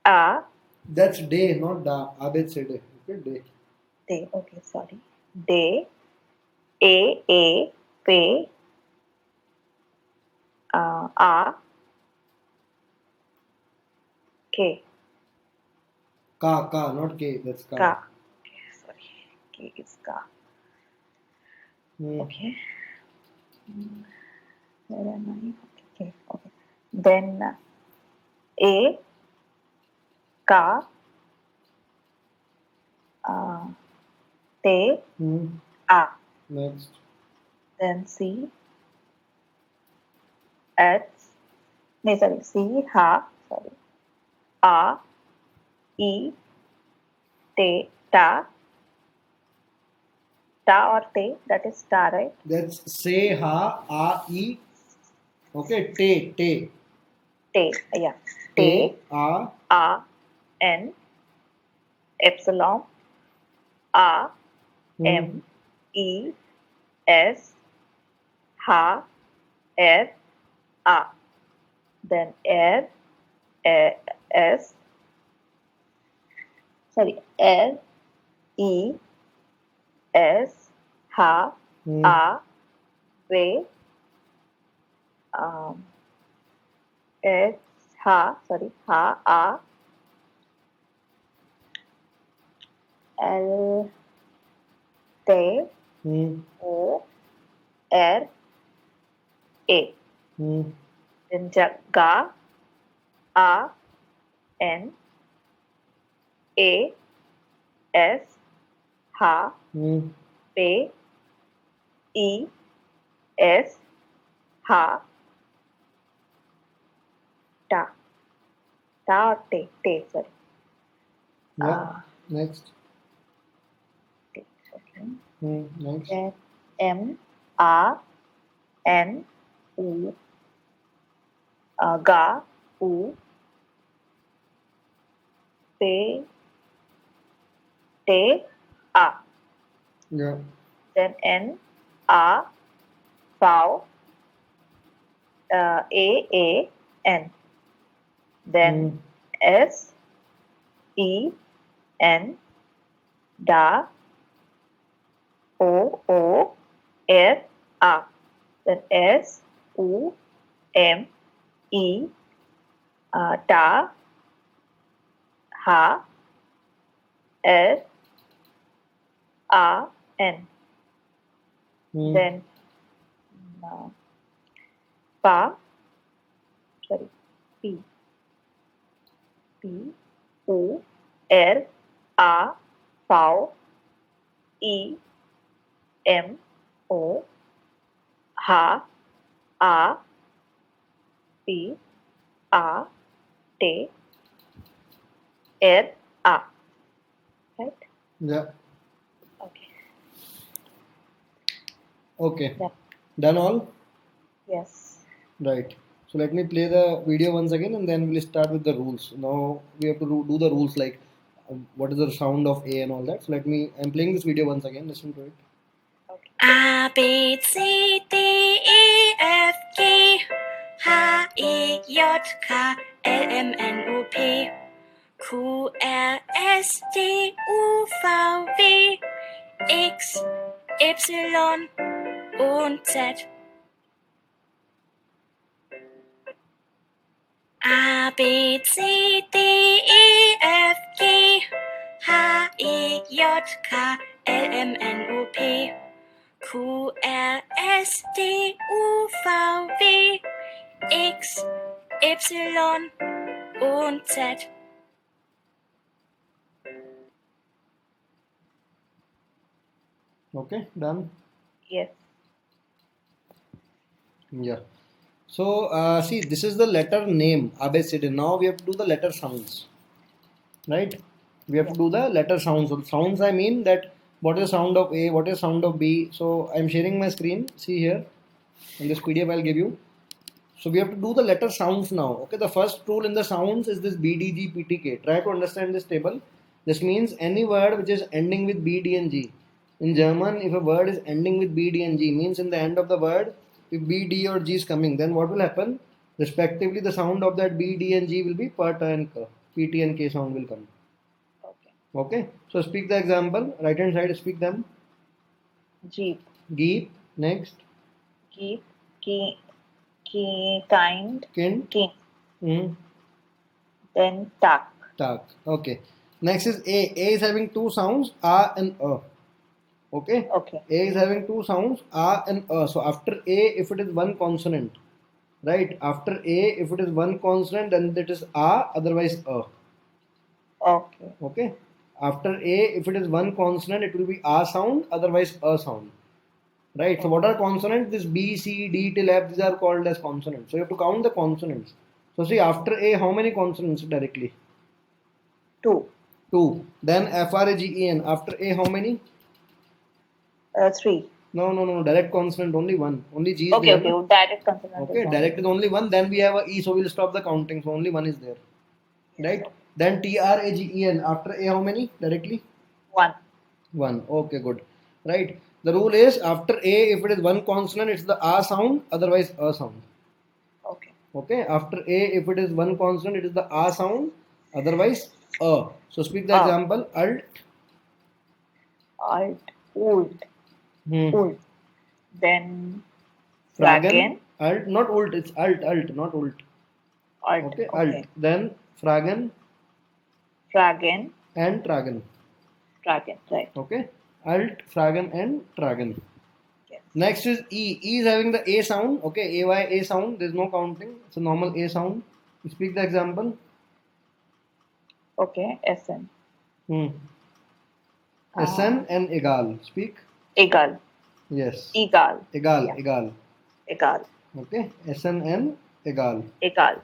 Speaker 2: a,
Speaker 1: That's day, not da. Abecede. Okay, day.
Speaker 2: de. Okay, sorry. De, a, pe, a, ke,
Speaker 1: Ka, not K. That's ka.
Speaker 2: ka. Okay, sorry. K is ka.
Speaker 1: Hmm.
Speaker 2: Okay. Where am I? Okay. Okay. Then A, ka, te,
Speaker 1: Hmm.
Speaker 2: a.
Speaker 1: Next.
Speaker 2: Then C, H, no, sorry, C, ha, sorry, a, e, te, ta, ta or te, that is ta, right?
Speaker 1: That's say, ha, a, e. Okay, te.
Speaker 2: Te, yeah.
Speaker 1: Te,
Speaker 2: Te,
Speaker 1: a.
Speaker 2: a, n, epsilon, a, m, e, s, ha, r, a. Then r, s, sorry, r, e, s, ha, a, ve, s, ha, sorry, ha, a, l, te, o, r, a. Then ga, a, n, a, s, ha, pe, e, s, ha, ta. Ta or te, sorry.
Speaker 1: Yeah. Next.
Speaker 2: Te, okay.
Speaker 1: Next.
Speaker 2: Then m, a, n, u, ga, u, pe, te, a.
Speaker 1: Yeah.
Speaker 2: Then n, a, vowel, a, n. Then s, e, n, da, o, r, a. Then s, u, m, e, ta, ha, r, a, n. Then pa, sorry, p, u, r, a, vowel, e, m, o, ha, a, p, a, te, r, a. Right?
Speaker 1: Yeah.
Speaker 2: Okay.
Speaker 1: Okay.
Speaker 2: Yeah.
Speaker 1: Done all?
Speaker 2: Yes.
Speaker 1: Right. So let me play the video once again and then we'll start with the rules. Now we have to do the rules like what is the sound of A and all that. So I'm playing this video once again. Listen to it.
Speaker 2: Okay.
Speaker 3: A, B, C, D, E, F, G, H, I, J, K, L, M, N, O, P, Q, R, S, T, U, V, W, X, Y und Z. A, B, C, D, E, F, G, H, I, J, K, L, M, N, O, P, Q, R, S, T, U, V, W, X, Y und Z.
Speaker 1: Okay, done?
Speaker 2: Yes.
Speaker 1: Yeah. So see, this is the letter name ABCD. Now we have to do the letter sounds. Right? We have to do the letter sounds. So sounds, I mean that what is the sound of A, what is the sound of B. So I'm sharing my screen. See here. In this PDF I'll give you. So we have to do the letter sounds now. Okay, the first rule in the sounds is this BDG PTK. Try to understand this table. This means any word which is ending with B, D and G. In German, if a word is ending with B, D and G, means in the end of the word, if B, D or G is coming, then what will happen? Respectively, the sound of that B, D, and G will be P, T, and K. P, T, and K sound will come.
Speaker 2: Okay.
Speaker 1: Okay. So speak the example. Right hand side, speak them.
Speaker 2: Jeep.
Speaker 1: Geep. Next.
Speaker 2: Keep. Kind.
Speaker 1: Kind.
Speaker 2: King.
Speaker 1: Mm.
Speaker 2: Then tak.
Speaker 1: Tak. Okay. Next is A. A is having two sounds, A and A. Okay.
Speaker 2: Okay.
Speaker 1: A is having two sounds, A and A. So after A, if it is one consonant, right? After A, if it is one consonant, then it is A, otherwise A.
Speaker 2: Okay.
Speaker 1: Okay. After A, if it is one consonant, it will be A sound, otherwise A sound. Right. So what are consonants? This B, C, D till F, these are called as consonants. So you have to count the consonants. So see, after A, how many consonants directly?
Speaker 2: 2.
Speaker 1: 2. Then F, R, A, G, E, N. After A, how many?
Speaker 2: 3.
Speaker 1: No. Direct consonant, only one. Only G is
Speaker 2: Okay,
Speaker 1: there.
Speaker 2: okay. Direct consonant.
Speaker 1: Okay, direct is only one. Then we have a E, so we'll stop the counting. So only one is there. Right?
Speaker 2: Okay.
Speaker 1: Then T, R, A, G, E, N. After A, how many? Directly?
Speaker 2: 1.
Speaker 1: 1. Okay, good. Right? The rule is after A, if it is one consonant, it's the A sound, otherwise A sound.
Speaker 2: Okay.
Speaker 1: Okay, after A, if it is one consonant, it is the A sound, otherwise A. So speak the example. Alt.
Speaker 2: Ult. Ult. Then
Speaker 1: Fragen. Alt, not ult, it's alt, not ult. Okay, alt. Then fragen.
Speaker 2: Fragen.
Speaker 1: And tragen.
Speaker 2: Tragen, right.
Speaker 1: Okay, alt, fragen, and tragen.
Speaker 2: Yes.
Speaker 1: Next is E. E is having the A sound. Okay, AY, A sound. There's no counting. It's a normal A sound. You speak the example.
Speaker 2: Okay, SN.
Speaker 1: SN and egal. Speak.
Speaker 2: Egal.
Speaker 1: Yes.
Speaker 2: Egal.
Speaker 1: Egal.
Speaker 2: Yeah.
Speaker 1: Egal.
Speaker 2: Egal.
Speaker 1: Okay. SN and egal.
Speaker 2: Egal.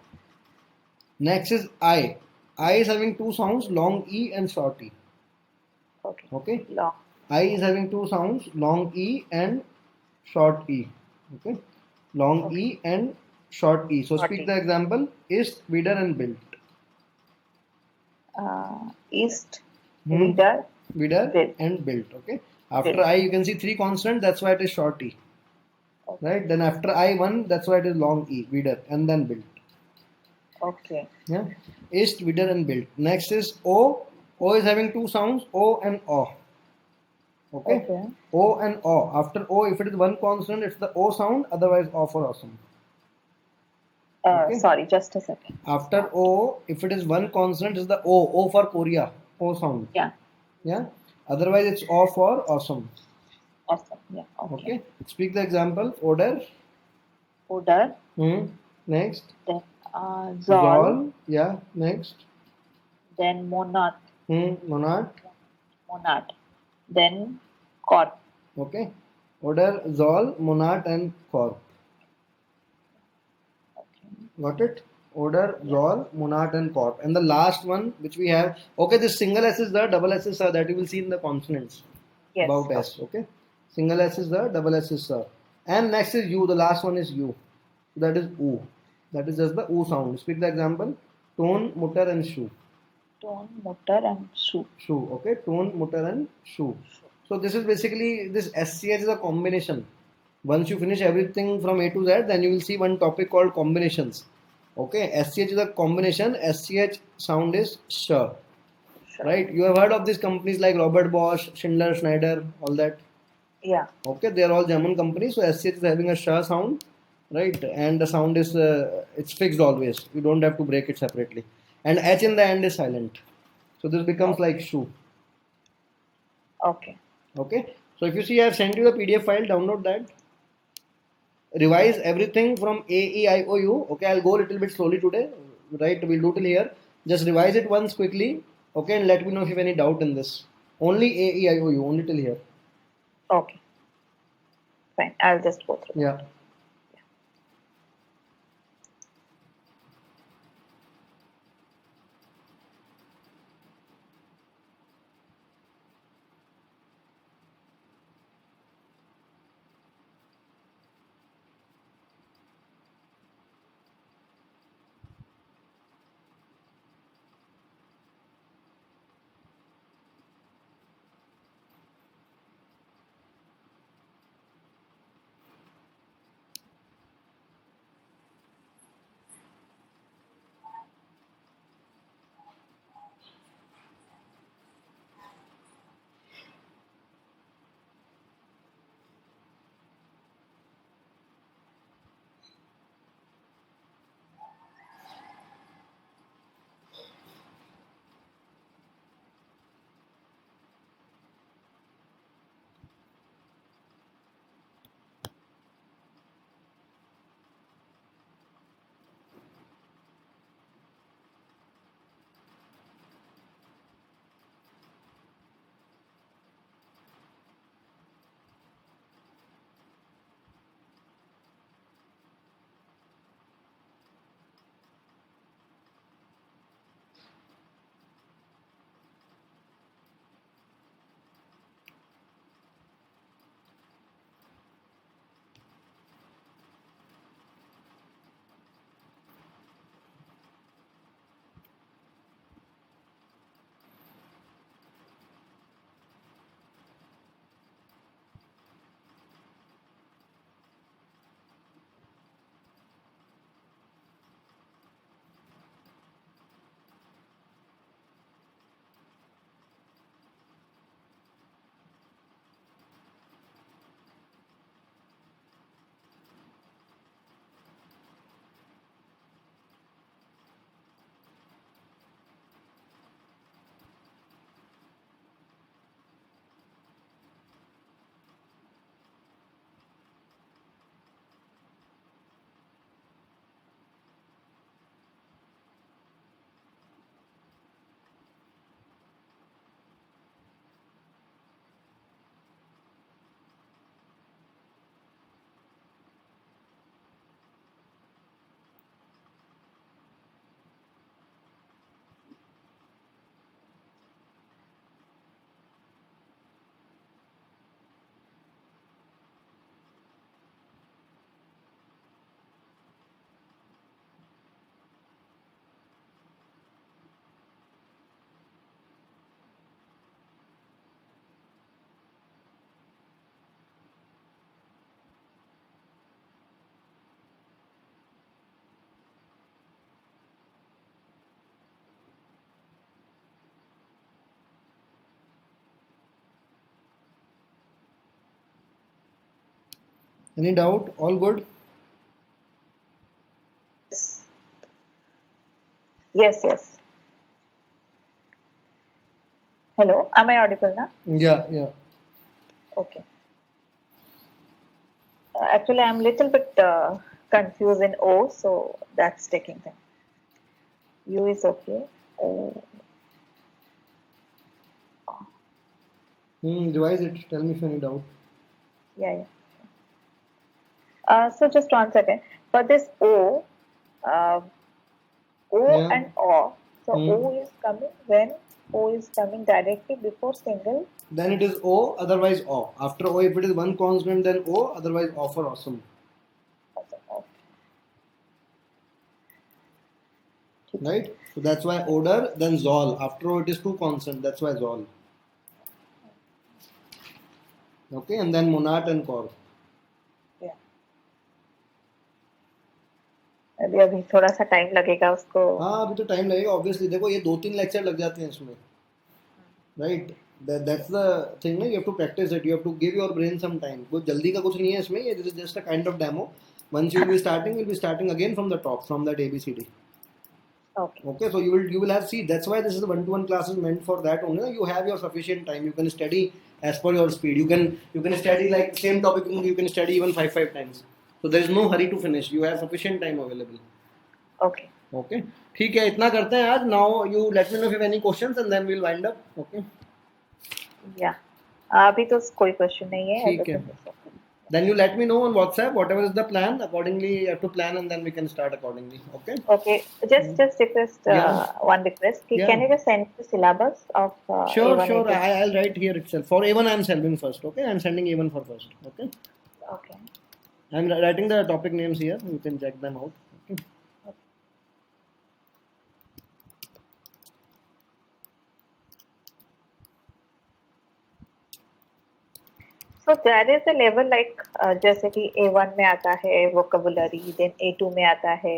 Speaker 1: Next is I. I is having two sounds, long E and short E.
Speaker 2: Okay.
Speaker 1: Okay.
Speaker 2: Long.
Speaker 1: I is having two sounds, long E and short E. Okay. Long E and short E. So speak the example. Ist, wieder, and built.
Speaker 2: East, wieder,
Speaker 1: built. And built. Okay. After I, you can see three consonants. That's why it is short E. Okay. Right. Then after I one, that's why it is long E, wieder, and then built.
Speaker 2: Okay.
Speaker 1: Yeah. Ist, wieder, and built. Next is O. O is having two sounds, O and O. Okay. O and O. After O, if it is one consonant, it's the O sound. Otherwise, O for awesome.
Speaker 2: Sorry, just a second.
Speaker 1: After O, if it is one consonant, it's the O. O for Korea. O sound.
Speaker 2: Yeah.
Speaker 1: Yeah. Otherwise, it's O for awesome.
Speaker 2: Awesome. Yeah. Okay.
Speaker 1: Speak the example. Oder.
Speaker 2: Oder.
Speaker 1: Next.
Speaker 2: Then Zoll.
Speaker 1: Yeah. Next.
Speaker 2: Then Monat.
Speaker 1: Monat.
Speaker 2: Monat. Then Corp.
Speaker 1: Okay. Oder, Zoll, Monat, and Corp. Got it? Oder, Zoll, Monat, and Corp. And the last one which we have, okay, this single S is the, double S is that you will see in the consonants.
Speaker 2: Yes.
Speaker 1: About S, okay? Single S is the, double S is sir. And next is U, the last one is U. That is U. That is just the U sound. Speak the example. Tone, mutter, and shoe.
Speaker 2: Tone, mutter, and shoe.
Speaker 1: Shoe, okay? Tone, mutter, and shoe. So this is basically, this SCH is a combination. Once you finish everything from A to Z, then you will see one topic called combinations. Okay, SCH is a combination. SCH sound is sh. Right? You have heard of these companies like Robert Bosch, Schindler, Schneider, all that.
Speaker 2: Yeah.
Speaker 1: Okay, they are all German companies. So SCH is having a sh sound, right? And the sound is it's fixed always. You don't have to break it separately. And H in the end is silent. So this becomes like shoe.
Speaker 2: Okay.
Speaker 1: Okay. So if you see, I have sent you the PDF file. Download that. Revise everything from A, E, I, O, U. Okay, I'll go a little bit slowly today. Right, we'll do till here. Just revise it once quickly. Okay, and let me know if you have any doubt in this. Only A, E, I, O, U. Only till here.
Speaker 2: Okay. Fine. I'll just go through.
Speaker 1: Yeah. Any doubt? All good?
Speaker 2: Yes. Hello, am I audible now?
Speaker 1: Yeah.
Speaker 2: Okay. Actually, I'm little bit confused in O, so that's taking time. U is okay. O.
Speaker 1: Revise it. Tell me if any doubt.
Speaker 2: Yeah. So just 1 second. For this O, O
Speaker 1: Yeah.
Speaker 2: and O. So O is coming when O is coming directly before single.
Speaker 1: Then it is O, otherwise O. After O, if it is one consonant, then O, otherwise O for awesome.
Speaker 2: Okay.
Speaker 1: Right? So that's why odor, then Zol. After O, it is two consonant. That's why Zol. Okay, and then Monad and Kor.
Speaker 2: Yeah. अभी थोड़ा सा time लगेगा उसको.
Speaker 1: हाँ अभी तो time लगेगा obviously. देखो ये 2-3 लेक्चर लग जाते हैं इसमें. राइट that's the thing ना. You have to practice it. You have to give your brain some time. कोई जल्दी का कुछ नहीं है इसमें. ये this is just a kind of demo. Once you will be starting again from the top, from that ABCD. Okay, so you will have, see, that's why this is the one-to-one classes meant for that only. You have your sufficient time. You can study as per your speed. You can study like same topic. You can study even five times. So there is no hurry to finish. You have sufficient time available. Okay. ठीक है, इतना करते हैं आज. Now you let me know if you have any questions and then we'll wind up. Okay.
Speaker 2: Yeah. अभी तो कोई question नहीं है.
Speaker 1: ठीक है. Then you let me know on WhatsApp whatever is the plan. Accordingly, you have to plan and then we can start accordingly. Okay.
Speaker 2: Just request one request. Can you just send the syllabus of
Speaker 1: Sure.
Speaker 2: A1,
Speaker 1: I'll write here itself. For A1, I'm sending first. Okay, I'm sending A1 for first. Okay. I'm writing the topic names here. You can check them out. Okay.
Speaker 2: So there is a level like जैसे कि A1 में आता है vocabulary, then A2 में आता है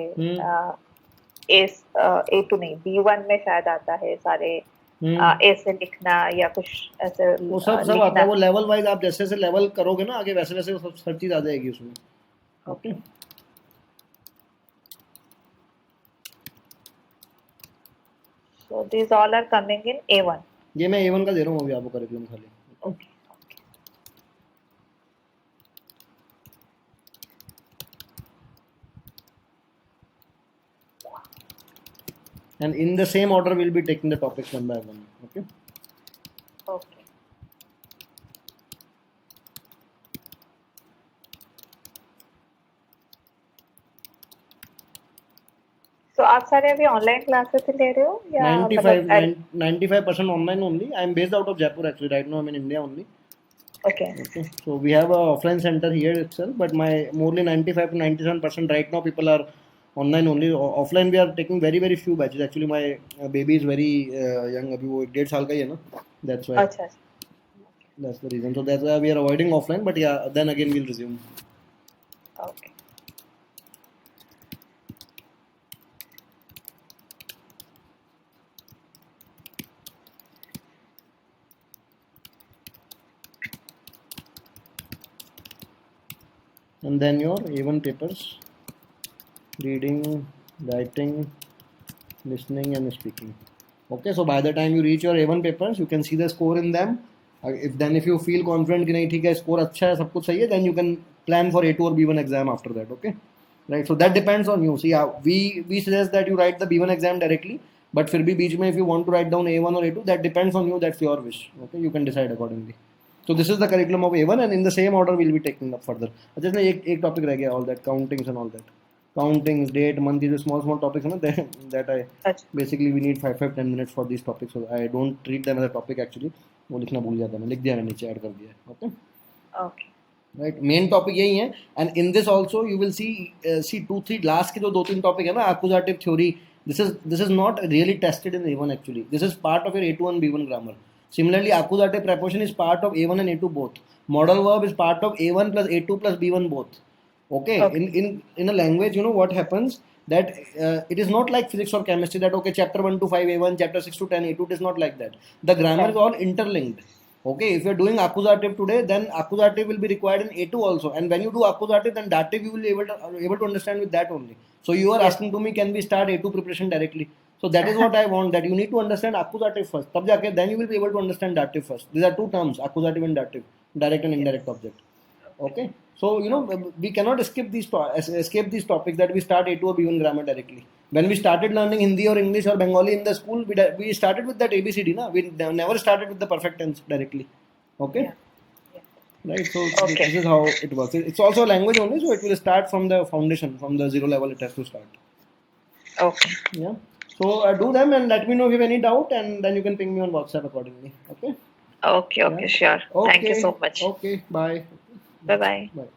Speaker 2: A2 नहीं B1 में शायद आता है सारे ऐसे लिखना या कुछ ऐसे
Speaker 1: वो सब आता है. वो लेवल वाइज आप जैसे जैसे लेवल करोगे ना आगे वैसे वैसे सब चीज आ जाएगी उसमें. Okay.
Speaker 2: So these all are coming in A1.
Speaker 1: ये मैं A1 का दे रहा हूँ अभी आपको करिकुलम खाली.
Speaker 2: Okay.
Speaker 1: And in the same order we'll be taking the topics one by one. Okay.
Speaker 2: So आप सारे अभी ऑनलाइन क्लासेस ले रहे हो या
Speaker 1: 95% online only. I'm based out of Jaipur actually. Right now I'm in India only.
Speaker 2: Okay.
Speaker 1: So we have a offline center here itself, but my morely 95 to 97% right now people are online only. Offline we are taking very very few batches. Actually my baby is very young. अभी वो 1.5 साल का ही है ना. That's why.
Speaker 2: अच्छा.
Speaker 1: That's the reason. So that's why we are avoiding offline. But yeah, then again we'll resume.
Speaker 2: Okay.
Speaker 1: And then your A1 papers, reading, writing, listening and speaking. Okay, so by the time you reach your A1 papers, you can see the score in them. If you feel confident कि नहीं ठीक है score अच्छा है सब कुछ सही है, then you can plan for A2 or B1 exam after that. Okay, right? So that depends on you. See, we suggest that you write the B1 exam directly, but फिर भी बीच में if you want to write down A1 or A2, that depends on you. That's your wish. Okay, you can decide accordingly. So this is the curriculum of A1 and in the same order we'll be taking up further. अच्छा इसमें एक topic रह गया, all that countings and all that. Countings, date, month, these small topics ना that I basically we need 5-10 minutes for these topics. So I don't treat them as a topic actually. वो लिखना भूल जाता मैं, लिख दिया मैंने नीचे ऐड कर दिया. Okay. Right. Main topic यही है and in this also you will see 2-3 last के जो 2-3 topic है ना accusative theory. This is not really tested in A1 actually. This is part of your A2 and B1 grammar. Similarly, accusative preposition is part of A1 and A2 both. Modal verb is part of A1 plus A2 plus B1 both. Okay. In a language, you know what happens that it is not like physics or chemistry that okay chapter 1 to 5 A1, chapter 6 to 10 A2. It is not like that. The grammar is all interlinked. Okay, if you're doing accusative today, then accusative will be required in A2 also. And when you do accusative, then dative you will be able to understand with that only. So you are asking to me, can we start A2 preparation directly? So that is what I want, that you need to understand accusative first. Then you will be able to understand dative first. These are two terms, accusative and dative, direct and indirect object. Okay. So we cannot escape these topics that we start A2 or B1 grammar directly. When we started learning Hindi or English or Bengali in the school, we started with that ABCD, na? We never started with the perfect tense directly. Okay. Right. So this is how it works. It's also a language only, so it will start from the foundation, from the zero level. It has to start.
Speaker 2: Okay.
Speaker 1: Yeah. So do them and let me know if you have any doubt, and then you can ping me on WhatsApp accordingly. Okay.
Speaker 2: Okay.
Speaker 1: Yeah.
Speaker 2: Sure.
Speaker 1: Okay.
Speaker 2: Thank you so much.
Speaker 1: Okay. Bye.
Speaker 2: Bye-bye.
Speaker 1: Bye.